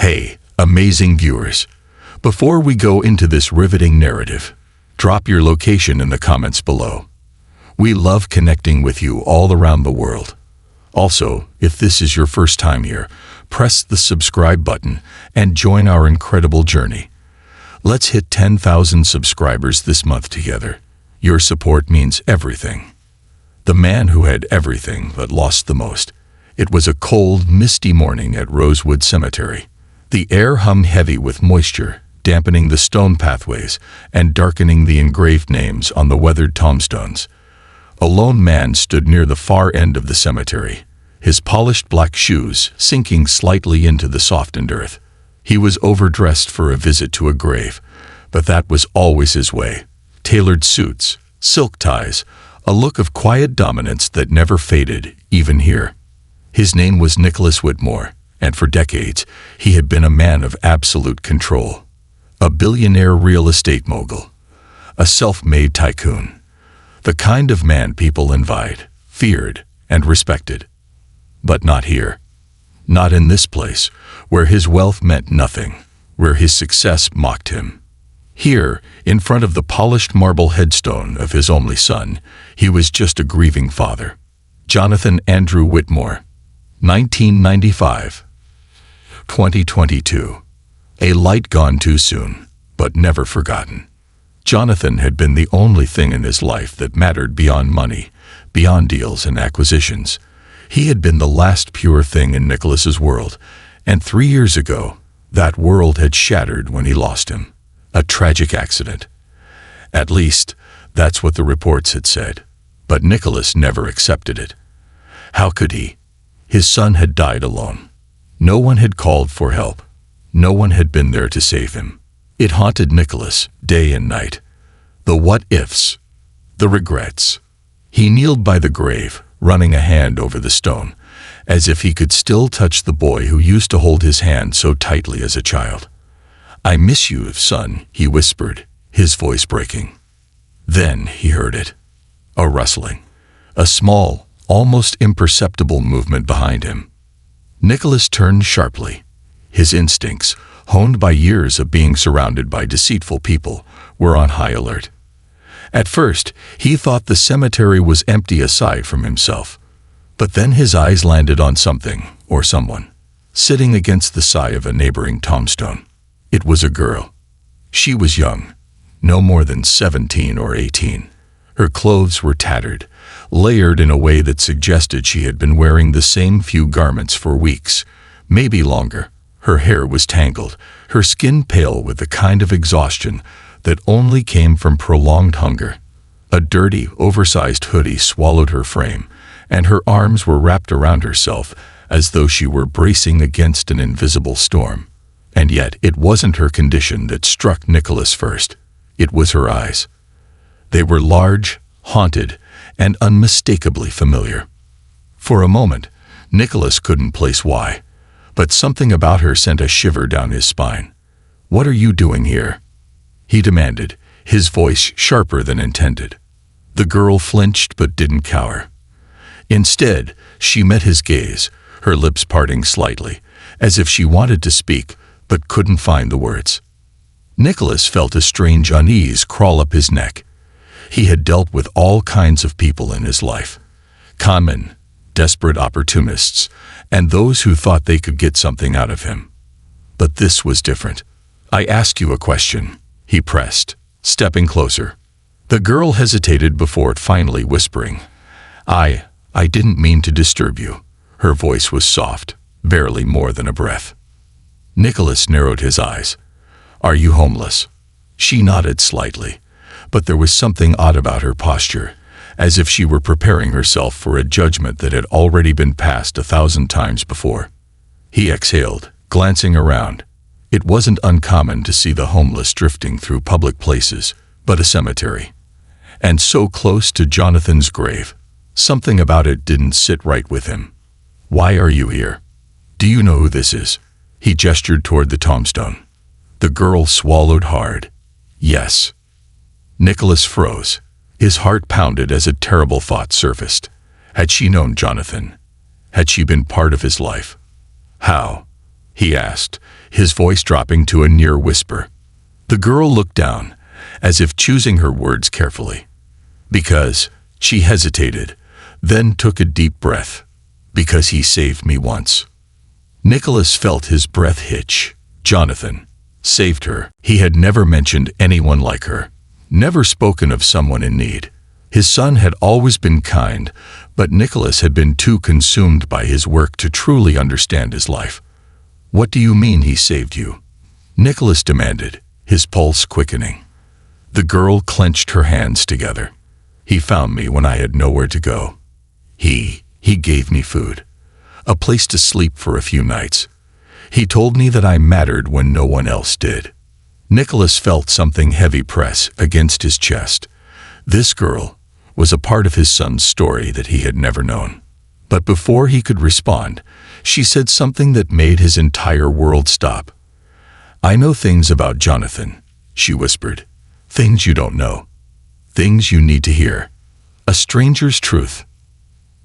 Hey, amazing viewers! Before we go into this riveting narrative, drop your location in the comments below. We love connecting with you all around the world. Also, if this is your first time here, press the subscribe button and join our incredible journey. Let's hit 10,000 subscribers this month together. Your support means everything. The man who had everything but lost the most. It was a cold, misty morning at Rosewood Cemetery. The air hummed heavy with moisture, dampening the stone pathways and darkening the engraved names on the weathered tombstones. A lone man stood near the far end of the cemetery, his polished black shoes sinking slightly into the softened earth. He was overdressed for a visit to a grave, but that was always his way. Tailored suits, silk ties, a look of quiet dominance that never faded, even here. His name was Nicholas Whitmore, and for decades he had been a man of absolute control. A billionaire real estate mogul. A self-made tycoon. The kind of man people envied, feared, and respected. But not here. Not in this place, where his wealth meant nothing, where his success mocked him. Here, in front of the polished marble headstone of his only son, he was just a grieving father. Jonathan Andrew Whitmore, 1995. 2022. A light gone too soon, but never forgotten. Jonathan had been the only thing in his life that mattered beyond money, beyond deals and acquisitions. He had been the last pure thing in Nicholas's world, and 3 years ago, that world had shattered when he lost him. A tragic accident. At least, that's what the reports had said, but Nicholas never accepted it. How could he? His son had died alone. No one had called for help. No one had been there to save him. It haunted Nicholas day and night. The what-ifs. The regrets. He kneeled by the grave, running a hand over the stone, as if he could still touch the boy who used to hold his hand so tightly as a child. "I miss you, son," he whispered, his voice breaking. Then he heard it. A rustling. A small, almost imperceptible movement behind him. Nicholas turned sharply. His instincts, honed by years of being surrounded by deceitful people, were on high alert. At first, he thought the cemetery was empty aside from himself. But then his eyes landed on something, or someone, sitting against the side of a neighboring tombstone. It was a girl. She was young, no more than 17 or 18. Her clothes were tattered, layered in a way that suggested she had been wearing the same few garments for weeks, maybe longer. Her hair was tangled, her skin pale with the kind of exhaustion that only came from prolonged hunger. A dirty, oversized hoodie swallowed her frame, and her arms were wrapped around herself as though she were bracing against an invisible storm. And yet it wasn't her condition that struck Nicholas first. It was her eyes. They were large, haunted, and unmistakably familiar. For a moment, Nicholas couldn't place why, but something about her sent a shiver down his spine. "What are you doing here?" he demanded, his voice sharper than intended. The girl flinched but didn't cower. Instead, she met his gaze, her lips parting slightly, as if she wanted to speak but couldn't find the words. Nicholas felt a strange unease crawl up his neck. He had dealt with all kinds of people in his life. Conmen, desperate opportunists, and those who thought they could get something out of him. But this was different. "I ask you a question," he pressed, stepping closer. The girl hesitated before finally whispering, I didn't mean to disturb you." Her voice was soft, barely more than a breath. Nicholas narrowed his eyes. "Are you homeless?" She nodded slightly, but there was something odd about her posture, as if she were preparing herself for a judgment that had already been passed 1,000 times before. He exhaled, glancing around. It wasn't uncommon to see the homeless drifting through public places, but a cemetery. And so close to Jonathan's grave. Something about it didn't sit right with him. "Why are you here? Do you know who this is?" He gestured toward the tombstone. The girl swallowed hard. "Yes." Nicholas froze. His heart pounded as a terrible thought surfaced. Had she known Jonathan? Had she been part of his life? How? he asked, his voice dropping to a near whisper. The girl looked down, as if choosing her words carefully. Because, she hesitated, then took a deep breath. Because he saved me once. Nicholas felt his breath hitch. Jonathan saved her. He had never mentioned anyone like her, never spoken of someone in need. His son had always been kind, but Nicholas had been too consumed by his work to truly understand his life. What do you mean he saved you? Nicholas demanded, his pulse quickening. The girl clenched her hands together. He found me when I had nowhere to go. He gave me food, a place to sleep for a few nights. He told me that I mattered when no one else did. Nicholas felt something heavy press against his chest. This girl was a part of his son's story that he had never known. But before he could respond, she said something that made his entire world stop. I know things about Jonathan, she whispered. Things you don't know. Things you need to hear. A stranger's truth.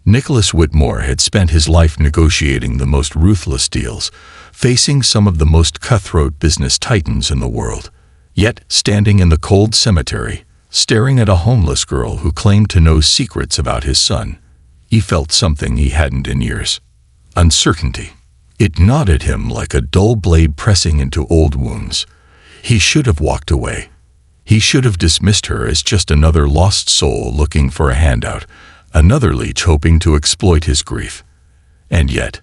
Nicholas Whitmore had spent his life negotiating the most ruthless deals, facing some of the most cutthroat business titans in the world. Yet, standing in the cold cemetery, staring at a homeless girl who claimed to know secrets about his son, he felt something he hadn't in years. Uncertainty. It gnawed at him like a dull blade pressing into old wounds. He should have walked away. He should have dismissed her as just another lost soul looking for a handout, another leech hoping to exploit his grief. And yet,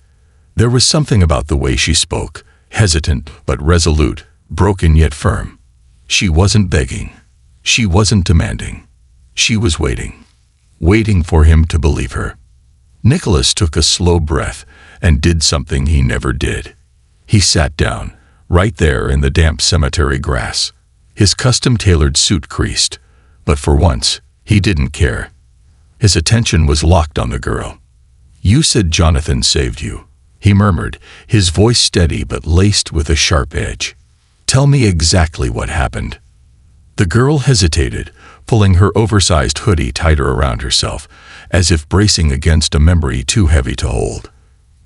there was something about the way she spoke, hesitant but resolute, broken yet firm. She wasn't begging. She wasn't demanding. She was waiting. Waiting for him to believe her. Nicholas took a slow breath and did something he never did. He sat down, right there in the damp cemetery grass. His custom-tailored suit creased, but for once, he didn't care. His attention was locked on the girl. You said Jonathan saved you, he murmured, his voice steady but laced with a sharp edge. Tell me exactly what happened. The girl hesitated, pulling her oversized hoodie tighter around herself, as if bracing against a memory too heavy to hold.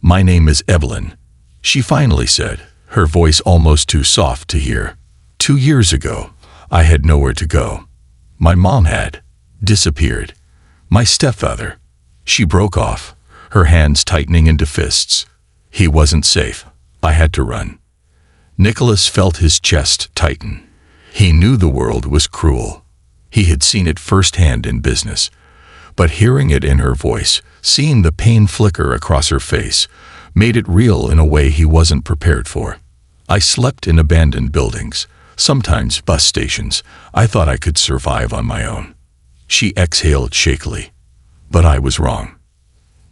My name is Evelyn, she finally said, her voice almost too soft to hear. 2 years ago, I had nowhere to go. My mom had disappeared. My stepfather. She broke off, her hands tightening into fists. He wasn't safe. I had to run. Nicholas felt his chest tighten. He knew the world was cruel. He had seen it firsthand in business. But hearing it in her voice, seeing the pain flicker across her face, made it real in a way he wasn't prepared for. I slept in abandoned buildings, sometimes bus stations. I thought I could survive on my own. She exhaled shakily. But I was wrong.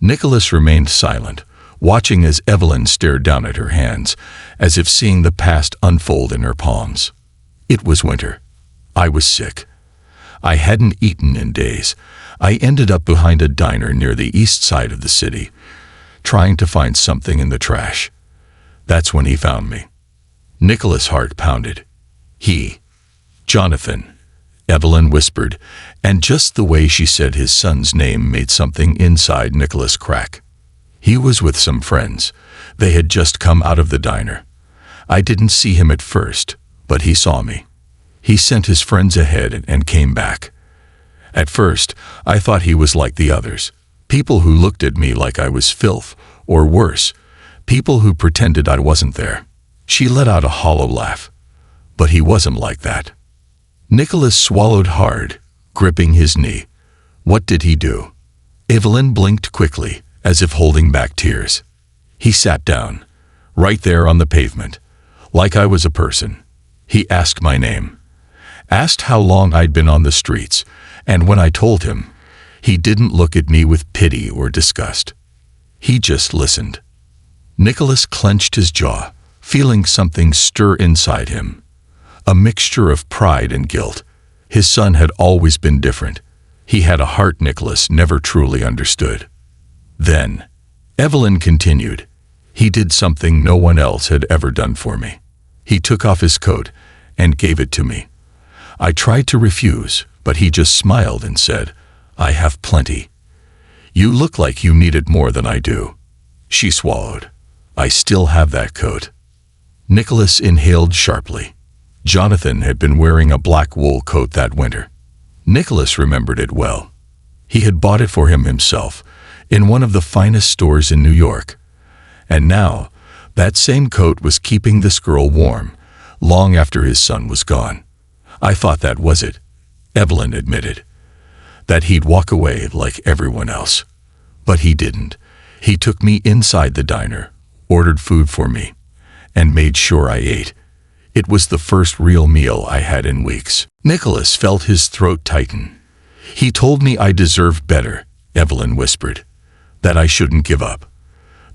Nicholas remained silent, watching as Evelyn stared down at her hands, as if seeing the past unfold in her palms. It was winter. I was sick. I hadn't eaten in days. I ended up behind a diner near the east side of the city, trying to find something in the trash. That's when he found me. Nicholas' heart pounded. Jonathan, Evelyn whispered, and just the way she said his son's name made something inside Nicholas crack. He was with some friends. They had just come out of the diner. I didn't see him at first, but he saw me. He sent his friends ahead and came back. At first, I thought he was like the others, people who looked at me like I was filth, or worse, people who pretended I wasn't there. She let out a hollow laugh. But he wasn't like that. Nicholas swallowed hard, gripping his knee. What did he do? Evelyn blinked quickly, as if holding back tears. He sat down, right there on the pavement, like I was a person. He asked my name, asked how long I'd been on the streets, and when I told him, he didn't look at me with pity or disgust. He just listened. Nicholas clenched his jaw, feeling something stir inside him. A mixture of pride and guilt. His son had always been different. He had a heart Nicholas never truly understood. Then, Evelyn continued, he did something no one else had ever done for me. He took off his coat and gave it to me. I tried to refuse, but he just smiled and said, I have plenty. You look like you need it more than I do. She swallowed. I still have that coat. Nicholas inhaled sharply. Jonathan had been wearing a black wool coat that winter. Nicholas remembered it well. He had bought it for him himself, in one of the finest stores in New York. And now, that same coat was keeping this girl warm, long after his son was gone. I thought that was it, Evelyn admitted. That he'd walk away like everyone else. But he didn't. He took me inside the diner, ordered food for me, and made sure I ate. It was the first real meal I had in weeks. Nicholas felt his throat tighten. He told me I deserved better, Evelyn whispered. That I shouldn't give up.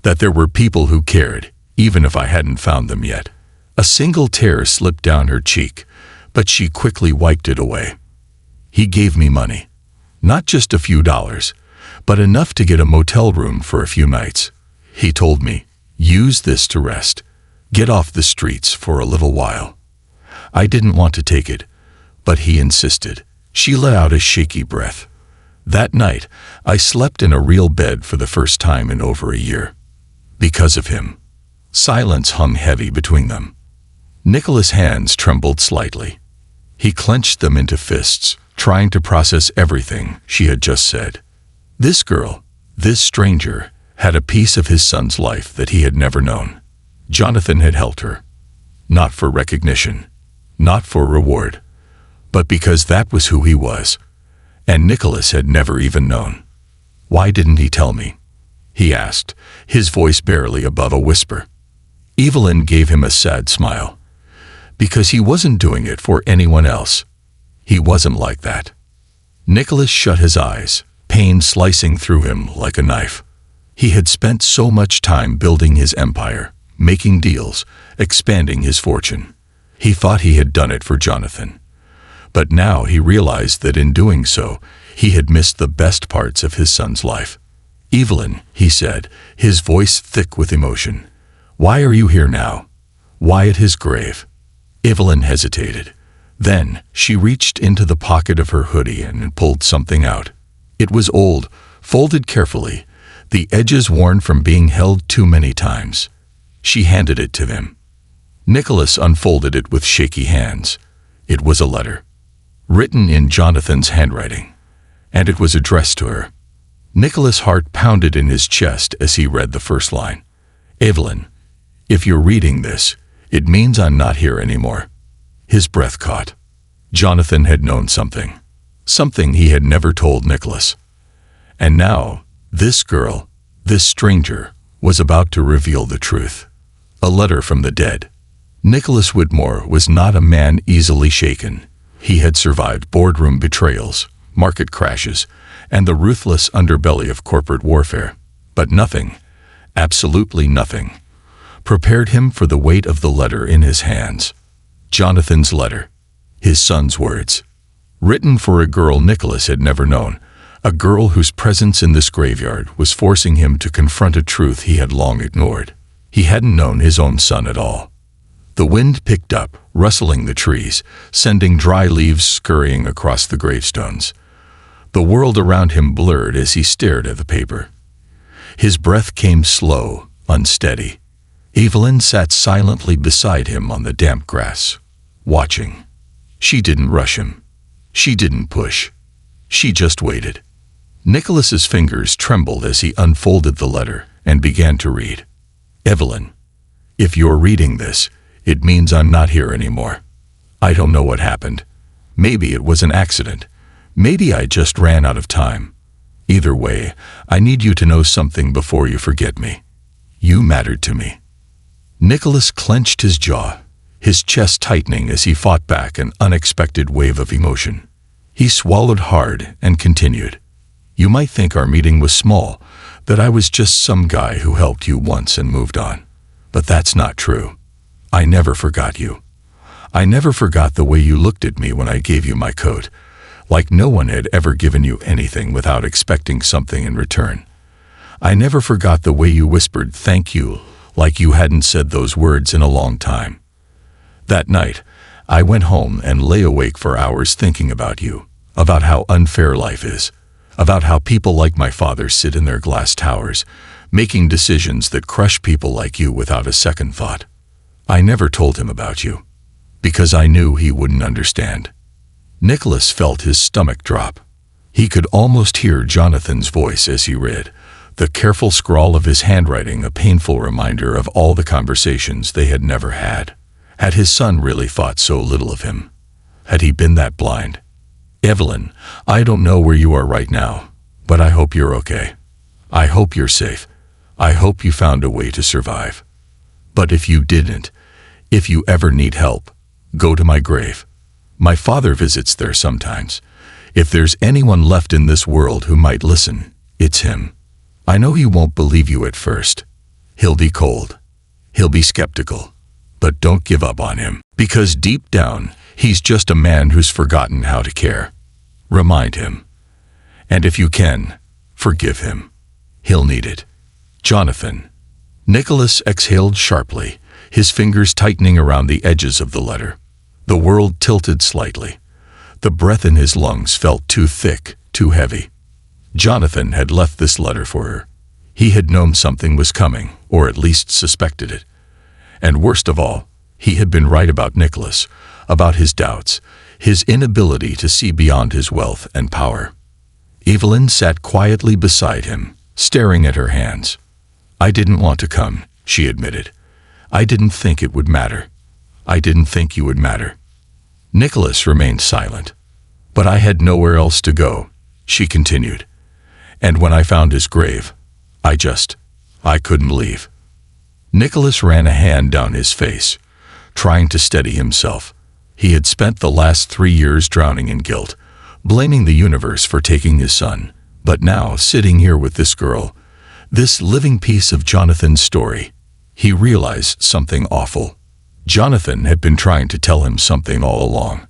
That there were people who cared, even if I hadn't found them yet. A single tear slipped down her cheek, but she quickly wiped it away. He gave me money. Not just a few dollars, but enough to get a motel room for a few nights. He told me, use this to rest. Get off the streets for a little while. I didn't want to take it, but he insisted. She let out a shaky breath. That night, I slept in a real bed for the first time in over a year. Because of him. Silence hung heavy between them. Nicholas' hands trembled slightly. He clenched them into fists, trying to process everything she had just said. This girl, this stranger, had a piece of his son's life that he had never known. Jonathan had helped her. Not for recognition, not for reward, but because that was who he was. And Nicholas had never even known. Why didn't he tell me? He asked, his voice barely above a whisper. Evelyn gave him a sad smile. Because he wasn't doing it for anyone else. He wasn't like that. Nicholas shut his eyes, pain slicing through him like a knife. He had spent so much time building his empire, making deals, expanding his fortune. He thought he had done it for Jonathan. But now he realized that in doing so, he had missed the best parts of his son's life. Evelyn, he said, his voice thick with emotion. Why are you here now? Why at his grave? Evelyn hesitated. Then she reached into the pocket of her hoodie and pulled something out. It was old, folded carefully, the edges worn from being held too many times. She handed it to him. Nicholas unfolded it with shaky hands. It was a letter, written in Jonathan's handwriting, and it was addressed to her. Nicholas' heart pounded in his chest as he read the first line. Evelyn, if you're reading this, it means I'm not here anymore. His breath caught. Jonathan had known something. Something he had never told Nicholas. And now, this girl, this stranger, was about to reveal the truth. A letter from the dead. Nicholas Whitmore was not a man easily shaken. He had survived boardroom betrayals, market crashes, and the ruthless underbelly of corporate warfare. But nothing, absolutely nothing, prepared him for the weight of the letter in his hands. Jonathan's letter. His son's words. Written for a girl Nicholas had never known, a girl whose presence in this graveyard was forcing him to confront a truth he had long ignored. He hadn't known his own son at all. The wind picked up, rustling the trees, sending dry leaves scurrying across the gravestones. The world around him blurred as he stared at the paper. His breath came slow, unsteady. Evelyn sat silently beside him on the damp grass, watching. She didn't rush him. She didn't push. She just waited. Nicholas's fingers trembled as he unfolded the letter and began to read. Evelyn, if you're reading this, it means I'm not here anymore. I don't know what happened. Maybe it was an accident. Maybe I just ran out of time. Either way, I need you to know something before you forget me. You mattered to me. Nicholas clenched his jaw, his chest tightening as he fought back an unexpected wave of emotion. He swallowed hard and continued. You might think our meeting was small, that I was just some guy who helped you once and moved on. But that's not true. I never forgot you. I never forgot the way you looked at me when I gave you my coat, like no one had ever given you anything without expecting something in return. I never forgot the way you whispered thank you, like you hadn't said those words in a long time. That night, I went home and lay awake for hours thinking about you, about how unfair life is, about how people like my father sit in their glass towers, making decisions that crush people like you without a second thought. I never told him about you, because I knew he wouldn't understand. Nicholas felt his stomach drop. He could almost hear Jonathan's voice as he read, the careful scrawl of his handwriting a painful reminder of all the conversations they had never had. Had his son really thought so little of him? Had he been that blind? Evelyn, I don't know where you are right now, but I hope you're okay. I hope you're safe. I hope you found a way to survive. But if you didn't, if you ever need help, go to my grave. My father visits there sometimes. If there's anyone left in this world who might listen, it's him. I know he won't believe you at first. He'll be cold. He'll be skeptical. But don't give up on him, because deep down, he's just a man who's forgotten how to care. Remind him. And if you can, forgive him. He'll need it. Jonathan. Nicholas exhaled sharply, his fingers tightening around the edges of the letter. The world tilted slightly. The breath in his lungs felt too thick, too heavy. Jonathan had left this letter for her. He had known something was coming, or at least suspected it. And worst of all, he had been right about Nicholas, about his doubts, his inability to see beyond his wealth and power. Evelyn sat quietly beside him, staring at her hands. I didn't want to come, she admitted. I didn't think it would matter. I didn't think you would matter. Nicholas remained silent. But I had nowhere else to go, she continued. And when I found his grave, I couldn't leave. Nicholas ran a hand down his face, trying to steady himself. He had spent the last 3 years drowning in guilt, blaming the universe for taking his son. But now, sitting here with this girl, this living piece of Jonathan's story, he realized something awful. Jonathan had been trying to tell him something all along.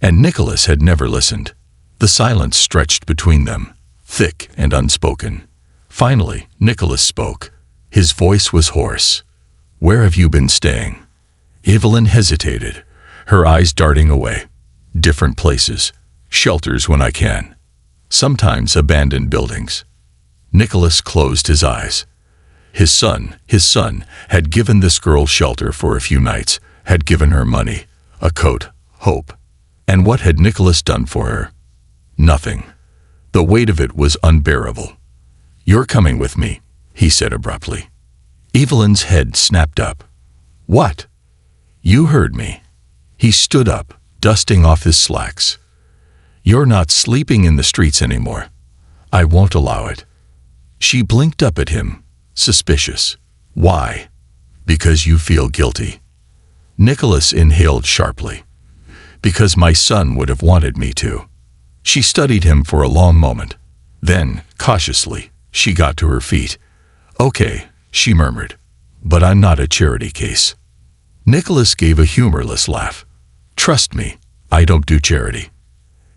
And Nicholas had never listened. The silence stretched between them, thick and unspoken. Finally, Nicholas spoke. His voice was hoarse. Where have you been staying? Evelyn hesitated, her eyes darting away. Different places. Shelters when I can. Sometimes abandoned buildings. Nicholas closed his eyes. His son had given this girl shelter for a few nights, had given her money, a coat, hope. And what had Nicholas done for her? Nothing. The weight of it was unbearable. You're coming with me, he said abruptly. Evelyn's head snapped up. What? You heard me. He stood up, dusting off his slacks. You're not sleeping in the streets anymore. I won't allow it. She blinked up at him, suspicious. Why? Because you feel guilty. Nicholas inhaled sharply. Because my son would have wanted me to. She studied him for a long moment. Then, cautiously, she got to her feet. Okay, she murmured. But I'm not a charity case. Nicholas gave a humorless laugh. Trust me, I don't do charity.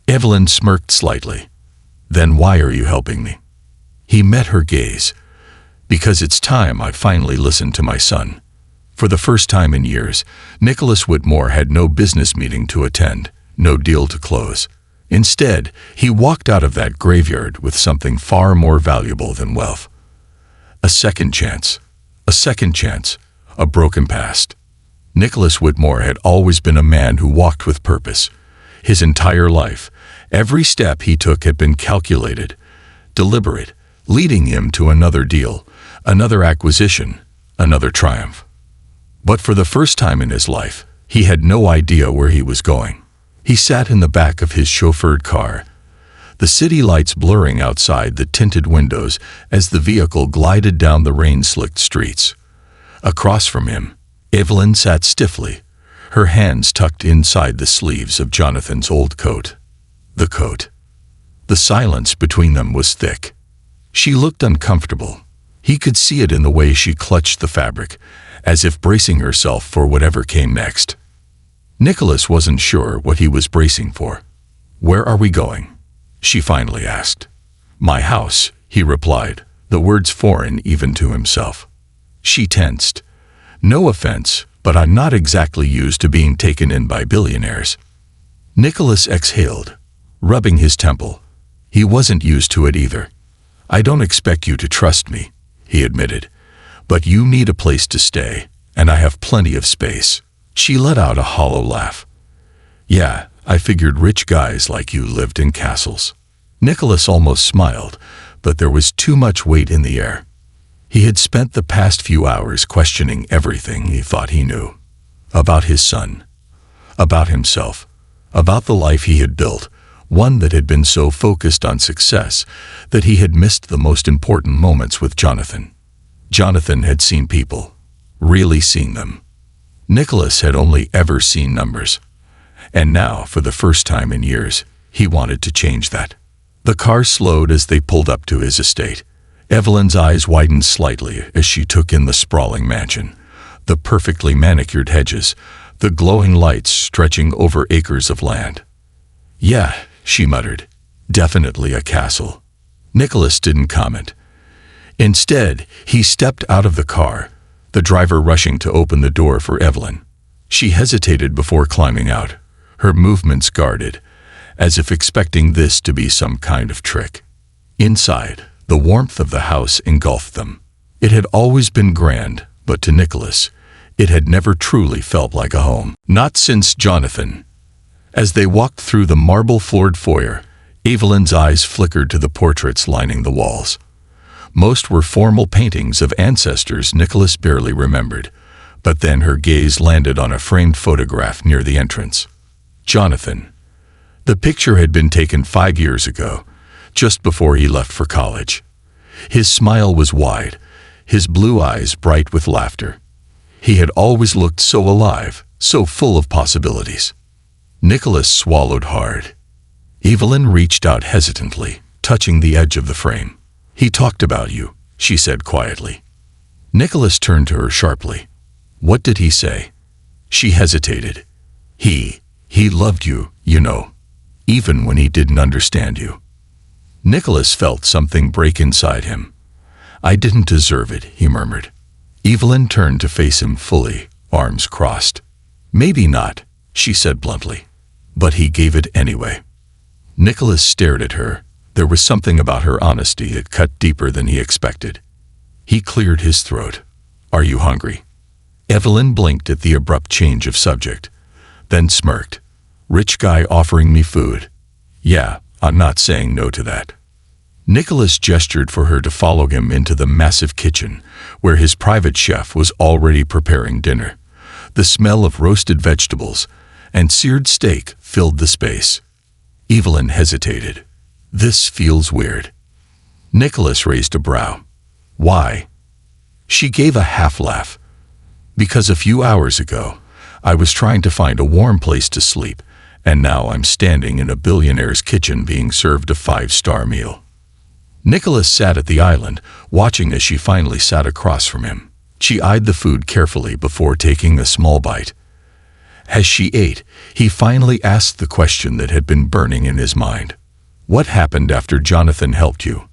Evelyn smirked slightly. Then why are you helping me? He met her gaze. Because it's time I finally listened to my son. For the first time in years, Nicholas Whitmore had no business meeting to attend, no deal to close. Instead, he walked out of that graveyard with something far more valuable than wealth. A second chance, a broken past. Nicholas Whitmore had always been a man who walked with purpose. His entire life, every step he took had been calculated, deliberate, leading him to another deal, another acquisition, another triumph. But for the first time in his life, he had no idea where he was going. He sat in the back of his chauffeured car, the city lights blurring outside the tinted windows as the vehicle glided down the rain-slicked streets. Across from him, Evelyn sat stiffly, her hands tucked inside the sleeves of Jonathan's old coat. The coat. The silence between them was thick. She looked uncomfortable. He could see it in the way she clutched the fabric, as if bracing herself for whatever came next. Nicholas wasn't sure what he was bracing for. Where are we going? She finally asked. My house, he replied, the words foreign even to himself. She tensed. No offense, but I'm not exactly used to being taken in by billionaires. Nicholas exhaled, rubbing his temple. He wasn't used to it either. I don't expect you to trust me, he admitted, but you need a place to stay, and I have plenty of space." She let out a hollow laugh. "Yeah, I figured rich guys like you lived in castles." Nicholas almost smiled, but there was too much weight in the air. He had spent the past few hours questioning everything he thought he knew. About his son, about himself, about the life he had built, one that had been so focused on success that he had missed the most important moments with Jonathan. Jonathan had seen people, really seen them. Nicholas had only ever seen numbers. And now, for the first time in years, he wanted to change that. The car slowed as they pulled up to his estate. Evelyn's eyes widened slightly as she took in the sprawling mansion, the perfectly manicured hedges, the glowing lights stretching over acres of land. "Yeah," she muttered, "definitely a castle." Nicholas didn't comment. Instead, he stepped out of the car, the driver rushing to open the door for Evelyn. She hesitated before climbing out, her movements guarded, as if expecting this to be some kind of trick. Inside, the warmth of the house engulfed them. It had always been grand, but to Nicholas, it had never truly felt like a home. Not since Jonathan. As they walked through the marble-floored foyer, Evelyn's eyes flickered to the portraits lining the walls. Most were formal paintings of ancestors Nicholas barely remembered, but then her gaze landed on a framed photograph near the entrance. Jonathan. The picture had been taken 5 years ago, just before he left for college. His smile was wide, his blue eyes bright with laughter. He had always looked so alive, so full of possibilities. Nicholas swallowed hard. Evelyn reached out hesitantly, touching the edge of the frame. "He talked about you," she said quietly. Nicholas turned to her sharply. "What did he say?" She hesitated. He loved you, you know, even when he didn't understand you." Nicholas felt something break inside him. "I didn't deserve it," he murmured. Evelyn turned to face him fully, arms crossed. "Maybe not," she said bluntly, "but he gave it anyway." Nicholas stared at her. There was something about her honesty that cut deeper than he expected. He cleared his throat. "Are you hungry?" Evelyn blinked at the abrupt change of subject, then smirked. "Rich guy offering me food. Yeah, I'm not saying no to that." Nicholas gestured for her to follow him into the massive kitchen, where his private chef was already preparing dinner. The smell of roasted vegetables and seared steak filled the space. Evelyn hesitated. "This feels weird." Nicholas raised a brow. "Why?" She gave a half-laugh. "Because a few hours ago, I was trying to find a warm place to sleep, and now I'm standing in a billionaire's kitchen being served a 5-star meal." Nicholas sat at the island, watching as she finally sat across from him. She eyed the food carefully before taking a small bite. As she ate, he finally asked the question that had been burning in his mind. "What happened after Jonathan helped you?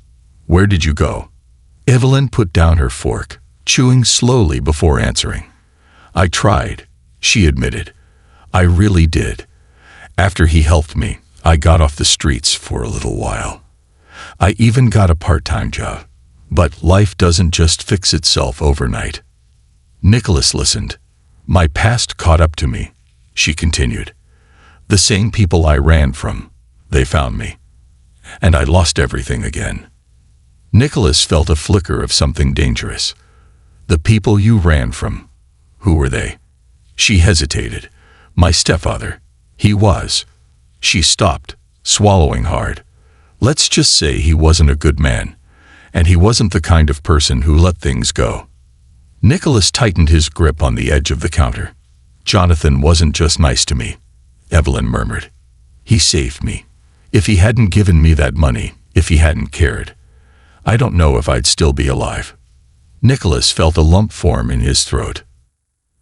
Where did you go?" Evelyn put down her fork, chewing slowly before answering. "I tried," she admitted. "I really did. After he helped me, I got off the streets for a little while. I even got a part-time job. But life doesn't just fix itself overnight." Nicholas listened. "My past caught up to me," she continued. "The same people I ran from, they found me. And I lost everything again." Nicholas felt a flicker of something dangerous. "The people you ran from, who were they?" She hesitated. "My stepfather. He was." She stopped, swallowing hard. "Let's just say he wasn't a good man, and he wasn't the kind of person who let things go." Nicholas tightened his grip on the edge of the counter. "Jonathan wasn't just nice to me," Evelyn murmured. "He saved me. If he hadn't given me that money, if he hadn't cared, I don't know if I'd still be alive." Nicholas felt a lump form in his throat.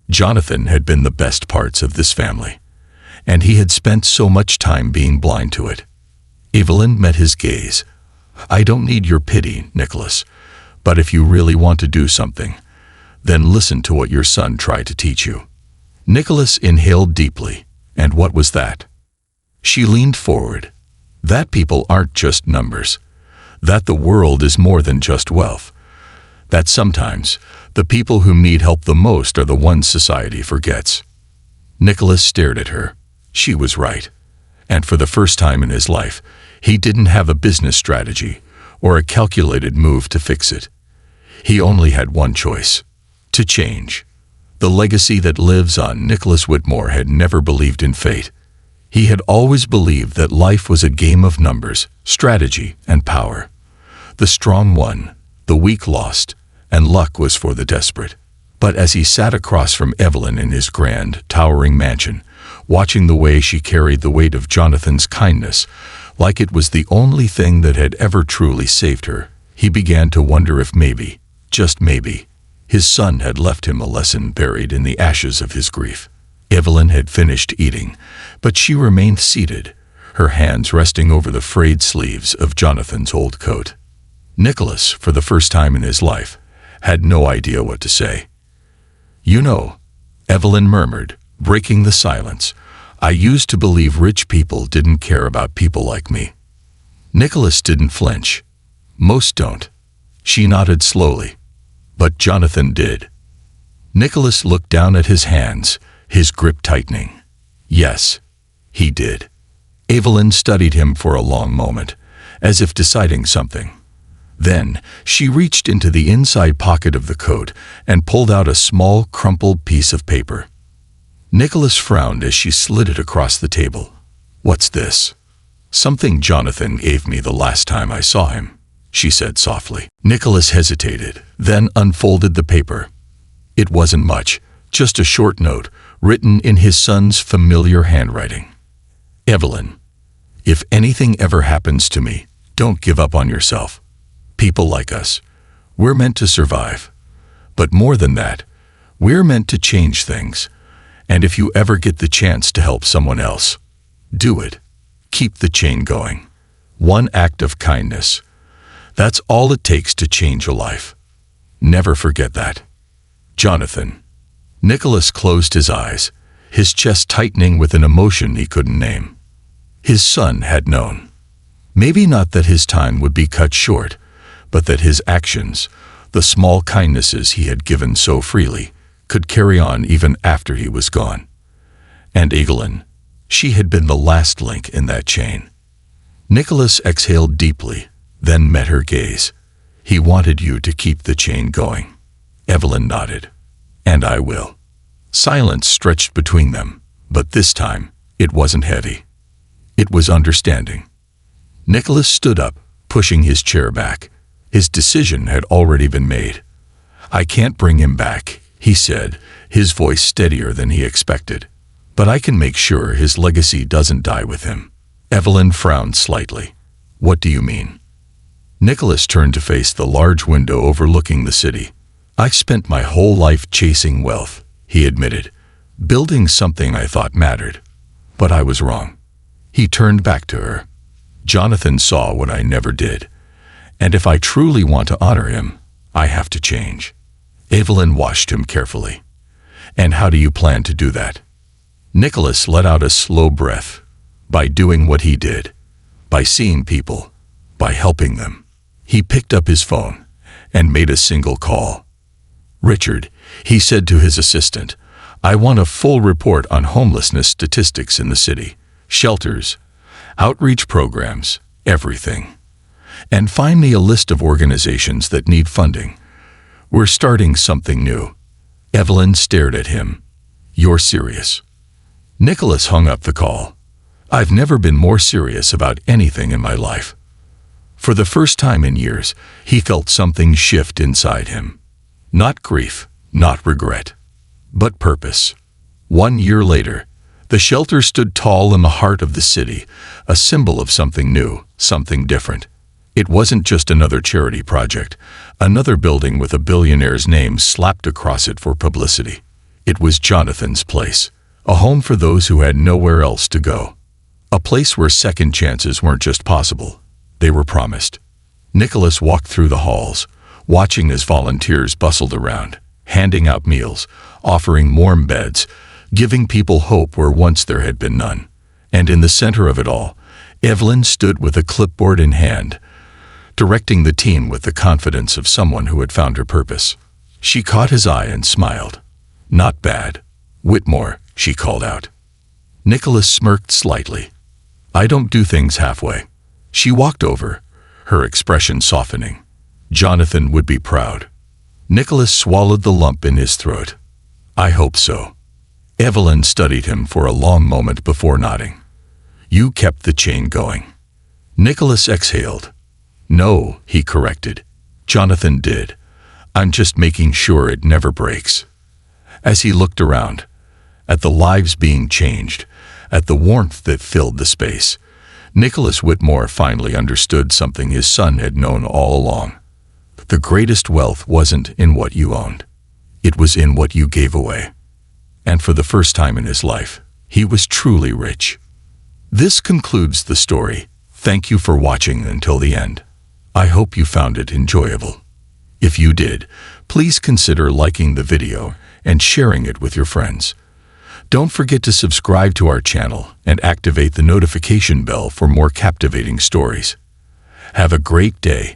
Jonathan had been the best parts of this family, and he had spent so much time being blind to it. Evelyn met his gaze. "I don't need your pity, Nicholas, but if you really want to do something, then listen to what your son tried to teach you." Nicholas inhaled deeply. "And what was that?" She leaned forward. "That people aren't just numbers. That the world is more than just wealth. That sometimes the people who need help the most are the ones society forgets. Nicholas stared at her. She was right. And for the first time in his life, he didn't have a business strategy or a calculated move to fix it. He only had one choice: to change. The legacy that lives on. Nicholas Whitmore had never believed in fate. He had always believed that life was a game of numbers, strategy, and power. The strong won, the weak lost, and luck was for the desperate. But as he sat across from Evelyn in his grand, towering mansion, watching the way she carried the weight of Jonathan's kindness, like it was the only thing that had ever truly saved her, he began to wonder if maybe, just maybe, his son had left him a lesson buried in the ashes of his grief. Evelyn had finished eating, but she remained seated, her hands resting over the frayed sleeves of Jonathan's old coat. Nicholas, for the first time in his life, had no idea what to say. "You know," Evelyn murmured, breaking the silence, "I used to believe rich people didn't care about people like me." Nicholas didn't flinch. "Most don't." She nodded slowly. "But Jonathan did." Nicholas looked down at his hands, his grip tightening. "Yes, he did." Evelyn studied him for a long moment, as if deciding something. Then she reached into the inside pocket of the coat and pulled out a small, crumpled piece of paper. Nicholas frowned as she slid it across the table. "What's this?" "Something Jonathan gave me the last time I saw him," she said softly. Nicholas hesitated, then unfolded the paper. It wasn't much, just a short note written in his son's familiar handwriting. "Evelyn, if anything ever happens to me, don't give up on yourself. People like us, we're meant to survive. But more than that, we're meant to change things. And if you ever get the chance to help someone else, do it. Keep the chain going. One act of kindness. That's all it takes to change a life. Never forget that. Jonathan." Nicholas closed his eyes, his chest tightening with an emotion he couldn't name. His son had known. Maybe not that his time would be cut short, but that his actions, the small kindnesses he had given so freely, could carry on even after he was gone. And Evelyn, she had been the last link in that chain. Nicholas exhaled deeply, then met her gaze. "He wanted you to keep the chain going." Evelyn nodded. "And I will." Silence stretched between them, but this time it wasn't heavy. It was understanding. Nicholas stood up, pushing his chair back. His decision had already been made. "I can't bring him back," he said, his voice steadier than he expected. "But I can make sure his legacy doesn't die with him." Evelyn frowned slightly. "What do you mean?" Nicholas turned to face the large window overlooking the city. "I spent my whole life chasing wealth," he admitted, "building something I thought mattered. But I was wrong." He turned back to her. "Jonathan saw what I never did. And if I truly want to honor him, I have to change." Evelyn watched him carefully. "And how do you plan to do that?" Nicholas let out a slow breath. "By doing what he did. By seeing people. By helping them." He picked up his phone and made a single call. "Richard," he said to his assistant, "I want a full report on homelessness statistics in the city. Shelters, outreach programs, everything. And find me a list of organizations that need funding. We're starting something new." Evelyn stared at him. "You're serious?" Nicholas hung up the call. "I've never been more serious about anything in my life." For the first time in years, he felt something shift inside him. Not grief, not regret, but purpose. 1 year later, the shelter stood tall in the heart of the city, a symbol of something new, something different. It wasn't just another charity project, another building with a billionaire's name slapped across it for publicity. It was Jonathan's place, a home for those who had nowhere else to go. A place where second chances weren't just possible, they were promised. Nicholas walked through the halls, watching as volunteers bustled around, handing out meals, offering warm beds, giving people hope where once there had been none. And in the center of it all, Evelyn stood with a clipboard in hand, directing the teen with the confidence of someone who had found her purpose. She caught his eye and smiled. "Not bad, Whitmore," she called out. Nicholas smirked slightly. "I don't do things halfway." She walked over, her expression softening. Jonathan would be proud. Nicholas swallowed the lump in his throat. "I hope so." Evelyn studied him for a long moment before nodding. "You kept the chain going." Nicholas exhaled. "No," he corrected. "Jonathan did. I'm just making sure it never breaks." As he looked around, at the lives being changed, at the warmth that filled the space, Nicholas Whitmore finally understood something his son had known all along. The greatest wealth wasn't in what you owned. It was in what you gave away. And for the first time in his life, he was truly rich. This concludes the story. Thank you for watching until the end. I hope you found it enjoyable. If you did, please consider liking the video and sharing it with your friends. Don't forget to subscribe to our channel and activate the notification bell for more captivating stories. Have a great day.